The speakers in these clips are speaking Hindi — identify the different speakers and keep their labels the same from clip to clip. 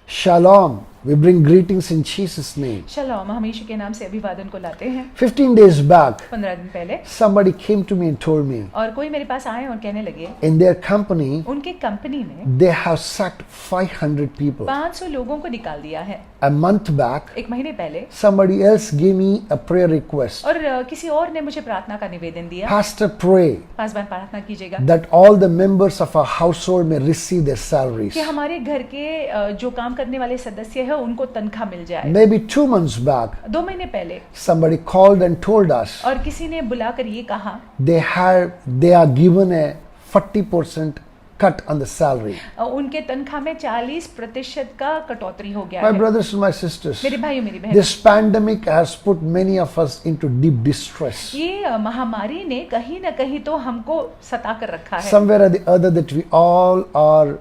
Speaker 1: Shalom. We bring greetings in Jesus' name.
Speaker 2: शलोम, हम यीशु के नाम से अभिवादन को लाते हैं।
Speaker 1: 15 days back,
Speaker 2: 15 दिन पहले
Speaker 1: somebody came to me and told me,
Speaker 2: और कोई मेरे पास आए और कहने लगे
Speaker 1: in their company,
Speaker 2: उनके कंपनी ने
Speaker 1: they have sacked 500 people.
Speaker 2: 500 लोगों को निकाल दिया है।
Speaker 1: A month back,
Speaker 2: एक महीने पहले
Speaker 1: somebody else gave me a prayer request.
Speaker 2: और किसी और ने मुझे प्रार्थना का निवेदन दिया।
Speaker 1: Pastor, pray
Speaker 2: पासवान प्रार्थना कीजिएगा
Speaker 1: that all the members of our household may receive their salaries.
Speaker 2: कि हमारे घर के जो काम करने वाले सदस्य हैं उनको तनख्वाह मिल जाए।
Speaker 1: Maybe 2 months back,
Speaker 2: 2 महीने पहले
Speaker 1: somebody called and told us
Speaker 2: और किसी ने बुलाकर ये कहा
Speaker 1: they are given a 40% cut on the salary.
Speaker 2: उनके तनख्वाह में 40% का कटौती हो गया
Speaker 1: My
Speaker 2: है।
Speaker 1: brothers and my sisters,
Speaker 2: मेरे भाइयों मेरी बहन,
Speaker 1: this pandemic has put many of us into deep distress.
Speaker 2: ये महामारी ने कहीं ना कहीं तो हमको सता कर रखा है।
Speaker 1: Somewhere or the other that we all are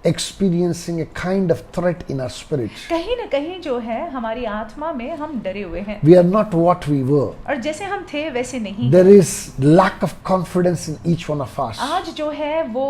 Speaker 1: experiencing a kind of threat in our spirit.
Speaker 2: कहीं ना कहीं जो है हमारी आत्मा में हम डरे हुए हैं
Speaker 1: We are not what we were.
Speaker 2: और जैसे हम थे वैसे नहीं।
Speaker 1: There is lack of confidence in each one of us.
Speaker 2: आज जो है वो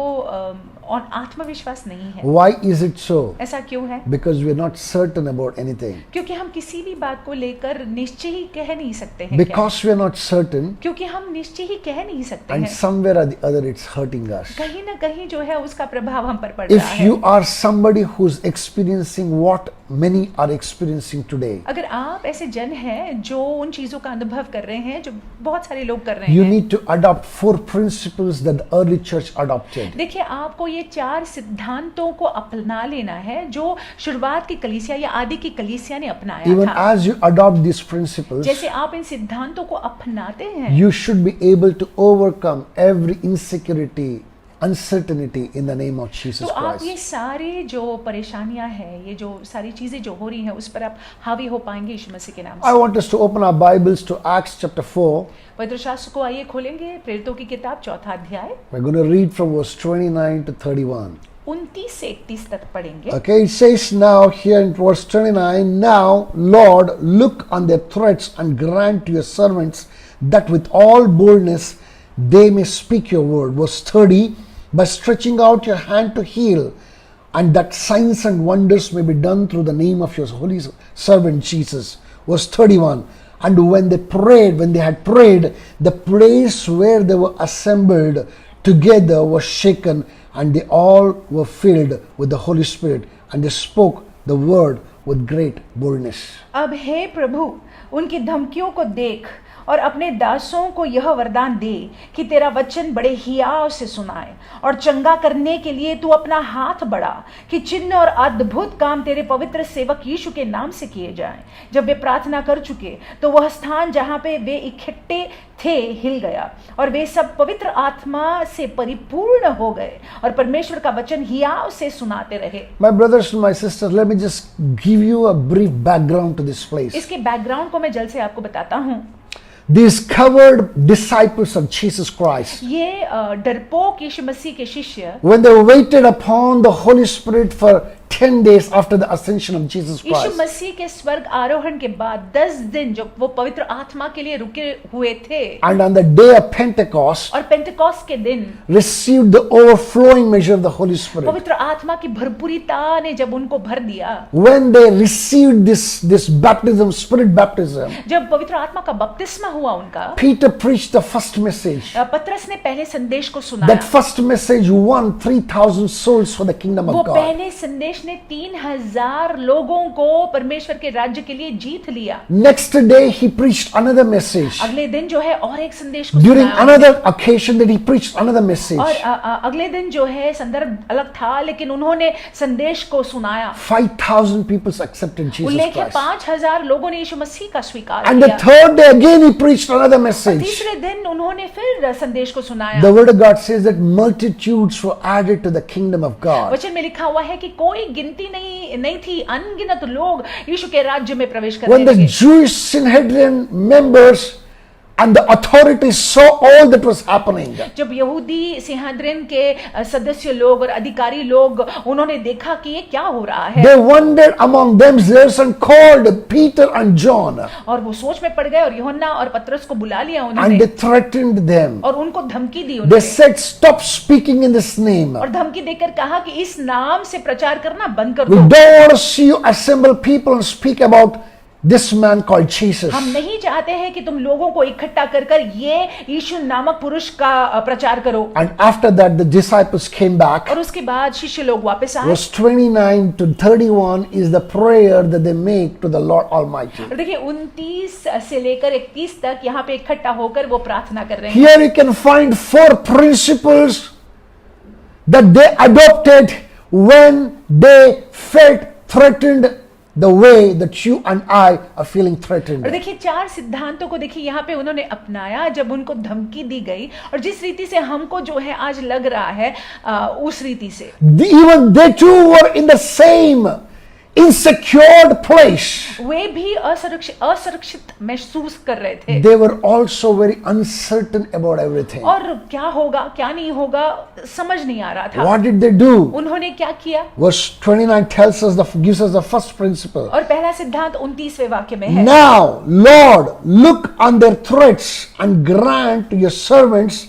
Speaker 2: और आत्मविश्वास नहीं है।
Speaker 1: Why is it so?
Speaker 2: ऐसा क्यों है?
Speaker 1: Because we are not certain about anything.
Speaker 2: क्योंकि हम किसी भी बात को लेकर निश्चय ही कह नहीं सकते हैं। क्या?
Speaker 1: Because we are not certain,
Speaker 2: क्योंकि हम निश्चय ही कह नहीं सकते
Speaker 1: and
Speaker 2: हैं।
Speaker 1: somewhere or the other it's hurting us.
Speaker 2: कहीं ना कहीं जो है उसका प्रभाव हम पर पड़ रहा
Speaker 1: If
Speaker 2: है।
Speaker 1: you are somebody who's experiencing what many are experiencing today,
Speaker 2: अगर आप ऐसे जन हैं जो उन चीजों का अनुभव कर रहे हैं जो बहुत सारे लोग कर रहे
Speaker 1: you
Speaker 2: हैं,
Speaker 1: need to adopt 4 principles that the early church adopted.
Speaker 2: देखिए आपको ये 4 सिद्धांतों को अपना लेना है जो शुरुआत की कलीसिया या आदि की कलीसिया ने अपनाया
Speaker 1: Even
Speaker 2: था।
Speaker 1: as you adopt these principles,
Speaker 2: जैसे आप इन सिद्धांतों को अपनाते हैं
Speaker 1: you should be able to overcome every insecurity, uncertainty in the name of
Speaker 2: तो
Speaker 1: Jesus
Speaker 2: आप ये
Speaker 1: Christ.
Speaker 2: सारी जो परेशानियां हैं, ये जो सारी चीजें जो हो रही हैं उस पर आप हावी हो पाएंगे यीशु मसीह के नाम
Speaker 1: I
Speaker 2: से।
Speaker 1: want us to open our Bibles to Acts chapter 4.
Speaker 2: पवित्र शास्त्र को आइए खोलेंगे, प्रेरितों की किताब 4था अध्याय
Speaker 1: We're going to read from verse 29 to 31.
Speaker 2: 29 से 31 तक पढ़ेंगे।
Speaker 1: Okay, it says now here in verse 29, now Lord, look on their threats and grant to your servants that with all boldness they may speak your word. Verse 30, by stretching out your hand to heal, and that signs and wonders may be done through the name of your holy servant Jesus. Verse 31, and when they had prayed, the place where they were assembled together was shaken, and they all were filled with the Holy Spirit, and they spoke the word with great boldness.
Speaker 2: अब हे प्रभु, उनकी धमकियों को देख और अपने दासों को यह वरदान दे कि तेरा वचन बड़े हियाव से सुनाए और चंगा करने के लिए तू अपना हाथ बढ़ा कि चिन्ह और अद्भुत काम तेरे पवित्र सेवक यीशु के नाम से किए जाएं। जब वे प्रार्थना कर चुके तो वह स्थान जहाँ पे वे इकट्ठे थे हिल गया और वे सब पवित्र आत्मा से परिपूर्ण हो गए और परमेश्वर का वचन हियाव से सुनाते रहे।
Speaker 1: My brothers and my sisters, let me just give you a brief background to this place.
Speaker 2: इसके बैकग्राउंड को मैं जल्द से आपको बताता हूँ।
Speaker 1: These covered disciples of Jesus Christ,
Speaker 2: ये डरपोक यीशु मसीह के शिष्य
Speaker 1: when they waited upon the Holy Spirit for 10 days after the ascension of Jesus
Speaker 2: Yeshu
Speaker 1: Christ,
Speaker 2: मसीह के स्वर्ग आरोहण के बाद 10 दिन जब वो पवित्र आत्मा के लिए रुके हुए थे
Speaker 1: and on the day of Pentecost,
Speaker 2: और पेंटेकोस्ट के दिन
Speaker 1: received the overflowing measure of the Holy Spirit.
Speaker 2: पवित्र आत्मा की भरपूरिता ने जब उनको भर दिया,
Speaker 1: When they received this baptism, spirit baptism,
Speaker 2: जब पवित्र आत्मा का बपतिस्मा हुआ उनका,
Speaker 1: Peter preached the first message.
Speaker 2: पतरस ने पहले संदेश को
Speaker 1: That
Speaker 2: सुनाया।
Speaker 1: first message won 3,000 souls for the kingdom
Speaker 2: वो
Speaker 1: of God.
Speaker 2: पहले संदेश ने 3000 लोगों को परमेश्वर के राज्य के लिए जीत लिया।
Speaker 1: Next day he preached another message.
Speaker 2: अगले दिन जो है और एक संदेश को
Speaker 1: During
Speaker 2: सुनाया।
Speaker 1: another occasion that he preached another message.
Speaker 2: और अगले दिन जो है संदर्भ अलग था लेकिन उन्होंने संदेश को सुनाया।
Speaker 1: 5,000 people accepted Jesus
Speaker 2: उल्लेख है
Speaker 1: Christ.
Speaker 2: 5000 लोगों ने यीशु मसीह का स्वीकार
Speaker 1: And the
Speaker 2: किया।
Speaker 1: third day again he preached another message.
Speaker 2: तीसरे दिन उन्होंने फिर संदेश को सुनाया।
Speaker 1: The word of God says that multitudes were added to the kingdom of God.
Speaker 2: वचन में लिखा हुआ है कि कोई गिनती नहीं थी, अनगिनत लोग यीशु के राज्य में प्रवेश करने
Speaker 1: When the
Speaker 2: लगे।
Speaker 1: Jewish Sanhedrin members and the authorities saw all that was happening,
Speaker 2: जब यहूदी सिंहाद्रिन के सदस्य लोग और अधिकारी लोग उन्होंने देखा कि ये क्या हो रहा है,
Speaker 1: they wondered among themselves and called Peter and John,
Speaker 2: और वो सोच में पड़ गए और यूहन्ना और पतरस को बुला लिया
Speaker 1: and
Speaker 2: उन्होंने,
Speaker 1: they threatened them.
Speaker 2: और उनको धमकी दी
Speaker 1: They
Speaker 2: उन्होंने,
Speaker 1: said, "Stop speaking in this name.
Speaker 2: और धमकी देकर कहा कि इस नाम से प्रचार करना बंद कर
Speaker 1: We
Speaker 2: दो।
Speaker 1: don't want to see you assemble people and speak about this man called Jesus."
Speaker 2: हम नहीं चाहते हैं कि तुम लोगों को इकट्ठा कर कर ये यीशु नामक पुरुष का प्रचार करो।
Speaker 1: And after that, the disciples came back.
Speaker 2: और उसके बाद शिष्य लोग वापस आए,
Speaker 1: Verse 29 to 31 is the prayer that they make to the Lord Almighty.
Speaker 2: और देखिए 29 से लेकर 31 तक यहाँ पे इकट्ठा होकर वो प्रार्थना कर रहे हैं।
Speaker 1: Here you can find 4 principles that they adopted when they felt threatened the way that you and I are feeling
Speaker 2: और
Speaker 1: threatened.
Speaker 2: देखिए 4 सिद्धांतों को देखिए यहाँ पे उन्होंने अपनाया जब उनको धमकी दी गई, और जिस रीति से हमको जो है आज लग रहा है उस रीति से
Speaker 1: Even they too were in the same insecure place.
Speaker 2: वे भी असुरक्षित महसूस कर रहे थे,
Speaker 1: They were also very uncertain about everything.
Speaker 2: और क्या होगा क्या नहीं होगा समझ नहीं आ रहा था।
Speaker 1: What did they do?
Speaker 2: उन्होंने क्या किया?
Speaker 1: Verse 29 tells us, gives us the first principle.
Speaker 2: और पहला सिद्धांत 29वें वाक्य में है,
Speaker 1: Now, Lord, look on their threats and grant to your servants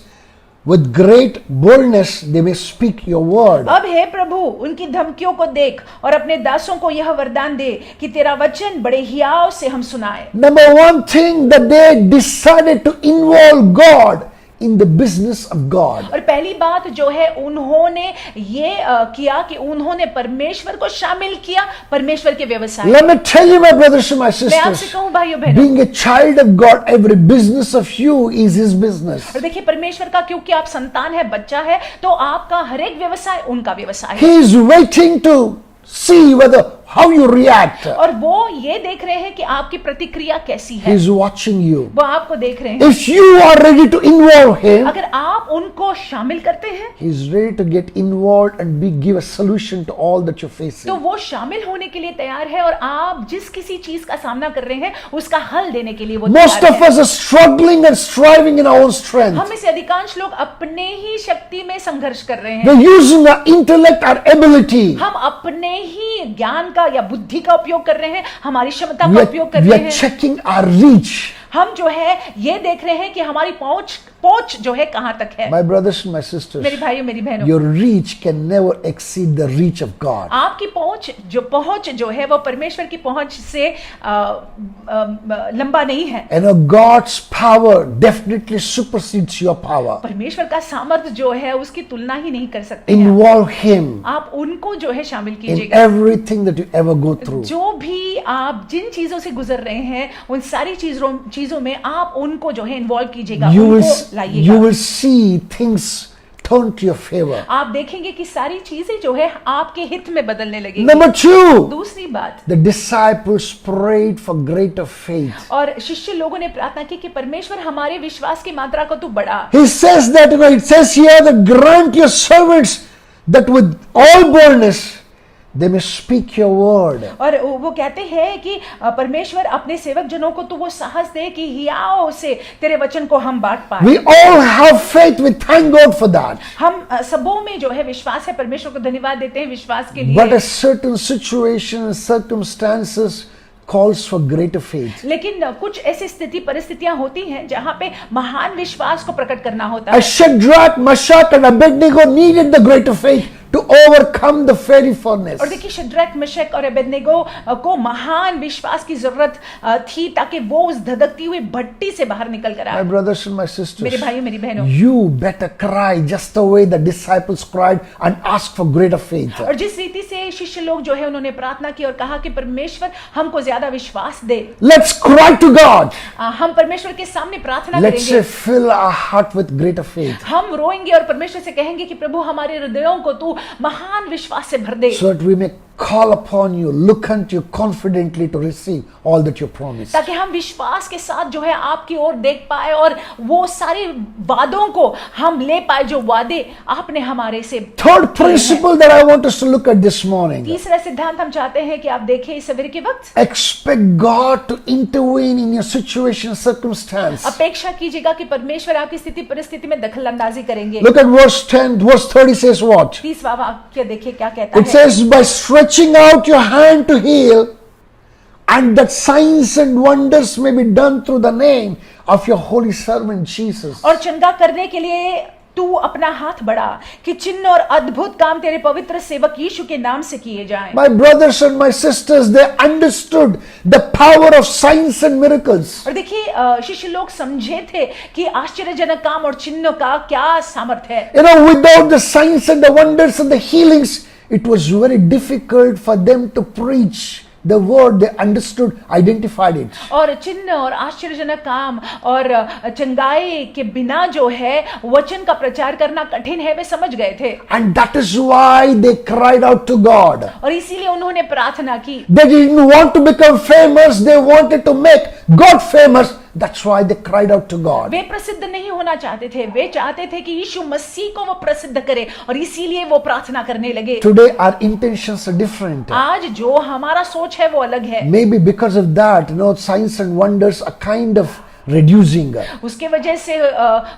Speaker 1: with great boldness they may speak your word.
Speaker 2: अब हे प्रभु उनकी धमकियों को देख और अपने दासों को यह वरदान दे कि तेरा वचन बड़े हियाव से हम सुनाए।
Speaker 1: Number one thing that they decided to involve God in the business of God.
Speaker 2: और पहली बात जो है उन्होंने ये किया कि उन्होंने परमेश्वर को शामिल किया परमेश्वर के व्यवसाय।
Speaker 1: Let me tell you, my brothers and my
Speaker 2: मैं आपसे
Speaker 1: sisters,
Speaker 2: कहूं भाइयों बहनों,
Speaker 1: being a child of God, every business of you is His business.
Speaker 2: और देखिए परमेश्वर का क्योंकि आप संतान है, बच्चा है, तो आपका हर एक व्यवसाय उनका व्यवसाय है।
Speaker 1: He is waiting to see whether how you react.
Speaker 2: और वो ये देख रहे हैं कि आपकी प्रतिक्रिया कैसी
Speaker 1: He
Speaker 2: है,
Speaker 1: is watching you.
Speaker 2: वो आपको देख रहे हैं।
Speaker 1: If you are ready to involve Him,
Speaker 2: अगर आप उनको शामिल करते हैं
Speaker 1: He is ready to get involved and give a solution to all that you're
Speaker 2: तो
Speaker 1: facing.
Speaker 2: वो शामिल होने के लिए तैयार है, और आप जिस किसी चीज का सामना कर रहे हैं उसका हल देने के लिए वो
Speaker 1: Most
Speaker 2: तैयार
Speaker 1: of
Speaker 2: है।
Speaker 1: us are struggling and striving in our own strength.
Speaker 2: हम में से अधिकांश लोग अपने ही शक्ति में संघर्ष कर रहे हैं,
Speaker 1: We're using our intellect, our ability.
Speaker 2: हम अपने ही ज्ञान का या बुद्धि का उपयोग कर रहे हैं, हमारी क्षमता
Speaker 1: We
Speaker 2: का
Speaker 1: are,
Speaker 2: उपयोग कर
Speaker 1: we
Speaker 2: रहे
Speaker 1: are
Speaker 2: हैं।
Speaker 1: checking our reach.
Speaker 2: हम जो है ये देख रहे हैं कि हमारी पहुंच जो है कहां तक है।
Speaker 1: My brothers and my sisters,
Speaker 2: मेरे भाइयों मेरी बहनों,
Speaker 1: your reach can never exceed the reach of God.
Speaker 2: आपकी पहुंच जो है वो परमेश्वर की पहुंच से लंबा नहीं है।
Speaker 1: And God's power definitely supersedes your power.
Speaker 2: परमेश्वर का सामर्थ्य जो है उसकी तुलना ही नहीं कर सकते हैं।
Speaker 1: Involve Him
Speaker 2: आप उनको जो है शामिल
Speaker 1: in
Speaker 2: कीजिएगा।
Speaker 1: everything that you ever go through.
Speaker 2: जो भी आप जिन चीजों से गुजर रहे हैं उन सारी चीजों में आप उनको जो है इन्वॉल्व कीजिएगा,
Speaker 1: You will,
Speaker 2: उनको
Speaker 1: you
Speaker 2: लाइएगा।
Speaker 1: will see things turn to your favor.
Speaker 2: आप देखेंगे कि सारी चीजें जो है आपके हित में बदलने लगेगी।
Speaker 1: Number 2,
Speaker 2: दूसरी बात,
Speaker 1: the disciples prayed for greater faith.
Speaker 2: और शिष्य लोगों ने प्रार्थना की कि परमेश्वर हमारे विश्वास की मात्रा को तू बढ़ा।
Speaker 1: He says that, it says here that grant your servants that with all boldness they may speak your word.
Speaker 2: और वो कहते हैं कि परमेश्वर अपने सेवक जनों को तू वो साहस दे कि हियाव से तेरे वचन को हम बांट पाए।
Speaker 1: We all have faith. We thank God for that.
Speaker 2: हम सबों में जो है विश्वास है, परमेश्वर को धन्यवाद देते हैं विश्वास के
Speaker 1: But
Speaker 2: लिए।
Speaker 1: a certain situation and circumstances calls for greater faith.
Speaker 2: लेकिन कुछ ऐसी स्थिति परिस्थितियां होती हैं जहां पे महान विश्वास को प्रकट करना होता
Speaker 1: As
Speaker 2: है।
Speaker 1: Shadrach, Meshach, and Abednego needed the greater faith to overcome the fiery furnace.
Speaker 2: और देखिए शद्रक, मेशक और अबेदनेगो को महान विश्वास की जरूरत थी ताकि वो उस धधकती हुई भट्टी से बाहर निकल कर
Speaker 1: My
Speaker 2: आए।
Speaker 1: brothers and my sisters,
Speaker 2: मेरे भाइयों मेरी बहनों,
Speaker 1: you better cry just the way the disciples cried and ask for greater faith.
Speaker 2: और जिस रीति से शिष्य लोग जो है उन्होंने प्रार्थना की और कहा कि परमेश्वर हमको ज्यादा विश्वास दे,
Speaker 1: Let's cry to God.
Speaker 2: हम परमेश्वर के सामने प्रार्थना
Speaker 1: Let's say,
Speaker 2: करेंगे।
Speaker 1: fill our heart with greater faith,
Speaker 2: हम रोएंगे और परमेश्वर से कहेंगे कि प्रभु हमारे हृदयों को तू महान विश्वास से भर दे,
Speaker 1: so that we may call upon you, look unto you confidently to receive all that you promised.
Speaker 2: ताकि हम विश्वास के साथ जो है आपकी ओर देख पाए और वो सारे वादों को हम ले पाए जो वादे आपने हमारे से
Speaker 1: Third
Speaker 2: किए हैं।
Speaker 1: principle that I want us to look at this morning.
Speaker 2: तीसरा सिद्धांत हम चाहते हैं कि आप देखें इस सवेरे के वक्त
Speaker 1: Expect God to intervene in your situation, circumstance.
Speaker 2: अपेक्षा कीजिएगा कि परमेश्वर आपकी स्थिति परिस्थिति में दखल अंदाजी करेंगे।
Speaker 1: Look at verse 10, verse 30 says what?
Speaker 2: 30वां वाक्य देखिए क्या कहता
Speaker 1: It
Speaker 2: है।
Speaker 1: says, by stretching out your hand to heal, and that signs and wonders may be done through the name of your holy servant Jesus.
Speaker 2: और चंगा करने के लिए तू अपना हाथ बढ़ा कि चिन्ह और अद्भुत काम तेरे पवित्र सेवक यीशु के नाम से किए जाएं।
Speaker 1: My brothers and my sisters, they understood the power of signs and miracles.
Speaker 2: और देखिए शिष्य लोग समझे थे कि आश्चर्यजनक काम और चिन्ह का क्या सामर्थ्य है।
Speaker 1: You know, without the signs and the wonders and the healings, it was very difficult for them to preach the word. They understood, identified it.
Speaker 2: और चिन्ह और आश्चर्यजनक काम और चंगाई के बिना जो है वचन का प्रचार करना कठिन है वे समझ गए थे।
Speaker 1: And that is why they cried out to God.
Speaker 2: और इसीलिए उन्होंने प्रार्थना की।
Speaker 1: They didn't want to become famous, they wanted to make God famous. That's why they cried out to God.
Speaker 2: वे प्रसिद्ध नहीं होना चाहते थे, वे चाहते थे कि यीशु मसीह को वो प्रसिद्ध करे और इसीलिए वो प्रार्थना करने लगे।
Speaker 1: Today our intentions are different.
Speaker 2: आज जो हमारा सोच है वो अलग है।
Speaker 1: Maybe because of that, signs and wonders are kind of reducing.
Speaker 2: उसके वजह से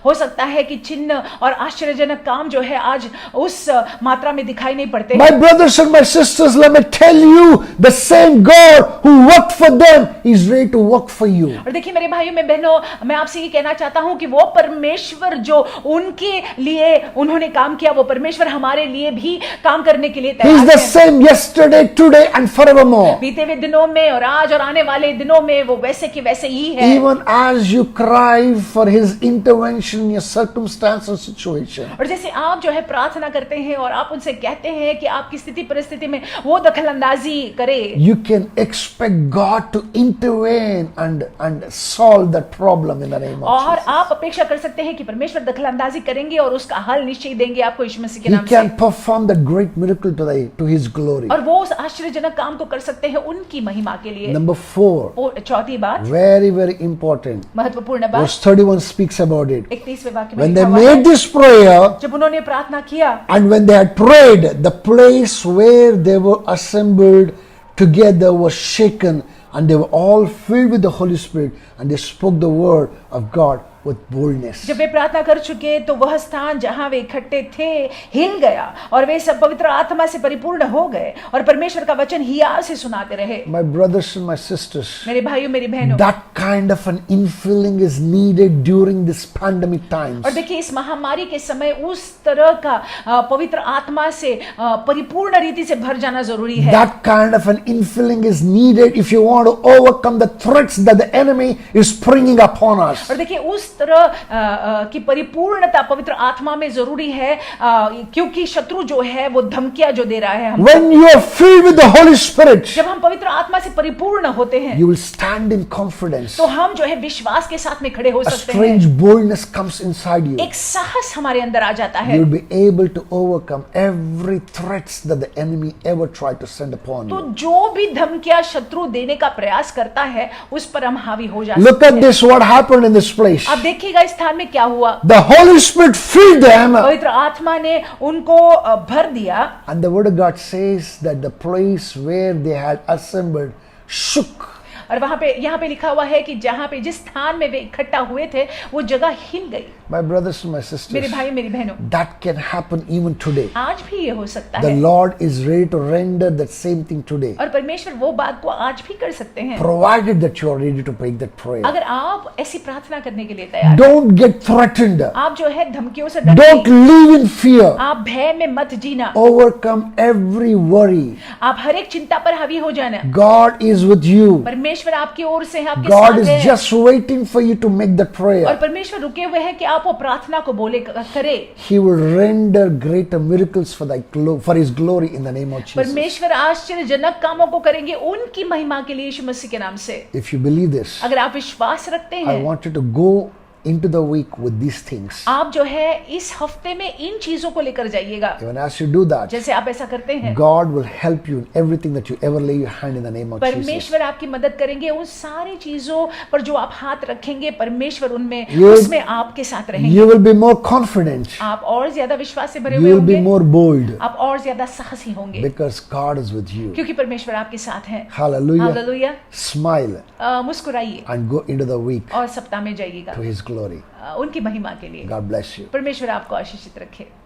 Speaker 2: हो सकता है कि चिन्ह और आश्चर्यजनक काम जो है आज उस मात्रा में दिखाई नहीं पड़ते।
Speaker 1: My brothers and my sisters, let me tell you, the same God who worked for them is ready to work for you.
Speaker 2: और देखिए मेरे भाइयों में बहनों, मैं आपसे ये कहना चाहता हूं कि वो परमेश्वर जो उनके लिए उन्होंने काम किया, वो परमेश्वर हमारे लिए भी काम करने के लिए
Speaker 1: He is
Speaker 2: तैयार
Speaker 1: the
Speaker 2: है।
Speaker 1: same yesterday, today and forevermore.
Speaker 2: बीते हुए दिनों में और आज और आने वाले दिनों में वो वैसे की वैसे ही है।
Speaker 1: Even as you cry for His intervention in your circumstance or situation,
Speaker 2: और जैसे आप जो है प्रार्थना करते हैं और आप उनसे कहते हैं कि आपकी स्थिति परिस्थिति में वो दखल अंदाजी करे,
Speaker 1: you can expect God to intervene and solve that problem in the name of
Speaker 2: और
Speaker 1: Jesus.
Speaker 2: आप अपेक्षा कर सकते हैं कि परमेश्वर दखल अंदाजी करेंगे और उसका हल निश्चय देंगे आपको यीशु मसीह के
Speaker 1: He
Speaker 2: नाम से।
Speaker 1: can perform that great miracle to His glory.
Speaker 2: और वो उस आश्चर्यजनक काम को कर सकते हैं उनकी महिमा के लिए।
Speaker 1: Number 4,
Speaker 2: और चौथी बात,
Speaker 1: very, very important.
Speaker 2: महत्वपूर्ण बात,
Speaker 1: Verse 31 speaks about it.
Speaker 2: 31वें वाक्य में
Speaker 1: When
Speaker 2: लिखा
Speaker 1: they
Speaker 2: हुआ है,
Speaker 1: made this prayer,
Speaker 2: जब उन्होंने प्रार्थना किया
Speaker 1: and when they had prayed, the place where they were assembled together was shaken, and they were all filled with the Holy Spirit, and they spoke the word of God with boldness.
Speaker 2: जब वे प्रार्थना कर चुके तो वह स्थान जहां वे इकट्ठे थे हिल गया और वे सब पवित्र आत्मा से परिपूर्ण हो गए और परमेश्वर का वचन हिया से सुनाते रहे।
Speaker 1: My brothers and my sisters,
Speaker 2: मेरे भाइयों मेरी बहनों,
Speaker 1: that kind of an infilling is needed during this pandemic times.
Speaker 2: और देखिए इस महामारी के समय उस तरह का पवित्र आत्मा से परिपूर्ण रीति से भर जाना जरूरी है।
Speaker 1: That kind of an infilling is needed if you want to overcome the threats that the enemy is bringing upon us.
Speaker 2: और देखिए उस तरह की परिपूर्णता पवित्र आत्मा में जरूरी है क्योंकि शत्रु जो है वो धमकियां जो दे रहा है हमको।
Speaker 1: When you are filled with the Holy Spirit,
Speaker 2: जब हम पवित्र आत्मा से परिपूर्ण होते हैं
Speaker 1: you will stand in confidence.
Speaker 2: तो हम जो है विश्वास के साथ में खड़े हो
Speaker 1: A
Speaker 2: सकते हैं।
Speaker 1: strange boldness comes inside you.
Speaker 2: एक साहस हमारे अंदर आ जाता है।
Speaker 1: You will be able to overcome every threats that the enemy ever tried to send upon
Speaker 2: तो
Speaker 1: you.
Speaker 2: जो भी धमकियां शत्रु देने का प्रयास करता है उस पर हम हावी हो जाते
Speaker 1: Look at this, what happened in this place.
Speaker 2: अब देखिएगा इस स्थान में क्या हुआ।
Speaker 1: The Holy Spirit filled them,
Speaker 2: पवित्र आत्मा ने उनको भर दिया
Speaker 1: and the word of God says that the place where they had assembled shook.
Speaker 2: और वहां पे यहाँ पे लिखा हुआ है कि जहां पे जिस स्थान में वे इकट्ठा हुए थे वो जगह हिल गई।
Speaker 1: My brothers and my
Speaker 2: मेरे
Speaker 1: sisters,
Speaker 2: भाई मेरी बहनों,
Speaker 1: that can happen even today.
Speaker 2: आज भी ये हो सकता
Speaker 1: The
Speaker 2: है
Speaker 1: Lord is ready to render that same thing today,
Speaker 2: और परमेश्वर वो बात को आज भी कर सकते हैं
Speaker 1: provided that you are ready to make that prayer.
Speaker 2: अगर आप ऐसी प्रार्थना करने के लिए तैयार हैं।
Speaker 1: Don't get threatened.
Speaker 2: आप जो है धमकियों से
Speaker 1: Don't
Speaker 2: डरते,
Speaker 1: live in fear.
Speaker 2: आप भय में मत जीना,
Speaker 1: Overcome every worry.
Speaker 2: आप हर एक चिंता पर हावी हो जाना।
Speaker 1: God is with you.
Speaker 2: परमेश्वर आपकी ओर से है, आपके
Speaker 1: God
Speaker 2: साथ
Speaker 1: is
Speaker 2: है
Speaker 1: just waiting for you to make that
Speaker 2: और
Speaker 1: prayer.
Speaker 2: परमेश्वर रुके हुए हैं कि आप वो प्रार्थना को बोले करे।
Speaker 1: He will render greater miracles for His glory in the name of Jesus.
Speaker 2: परमेश्वर आश्चर्यजनक कामों को करेंगे उनकी महिमा के लिए यीशु मसीह के नाम से।
Speaker 1: If you believe this,
Speaker 2: अगर आप विश्वास रखते
Speaker 1: I
Speaker 2: हैं
Speaker 1: want you to go into the week with these things.
Speaker 2: आप जो है इस हफ्ते में इन चीजों को लेकर जाइएगा।
Speaker 1: Even as you do that,
Speaker 2: जैसे आप ऐसा करते हैं,
Speaker 1: God will help you in everything that you ever lay your hand in the name of Jesus.
Speaker 2: परमेश्वर आपकी मदद करेंगे उन सारी चीजों पर जो आप हाथ रखेंगे, परमेश्वर उनमें
Speaker 1: You-
Speaker 2: उसमें आपके साथ रहेंगे।
Speaker 1: You will be more confident.
Speaker 2: आप और ज्यादा विश्वास से भरे
Speaker 1: You
Speaker 2: हुए
Speaker 1: will be
Speaker 2: होंगे,
Speaker 1: more bold
Speaker 2: आप और ज्यादा साहसी होंगे,
Speaker 1: because God is with you.
Speaker 2: क्योंकि परमेश्वर आपके साथ है।
Speaker 1: Hallelujah.
Speaker 2: Hallelujah.
Speaker 1: Smile
Speaker 2: मुस्कुराइए
Speaker 1: and go into the week
Speaker 2: और सप्ताह में जाइएगा
Speaker 1: to His glory.
Speaker 2: उनकी महिमा के लिए।
Speaker 1: God bless you.
Speaker 2: परमेश्वर आपको आशीषित रखे।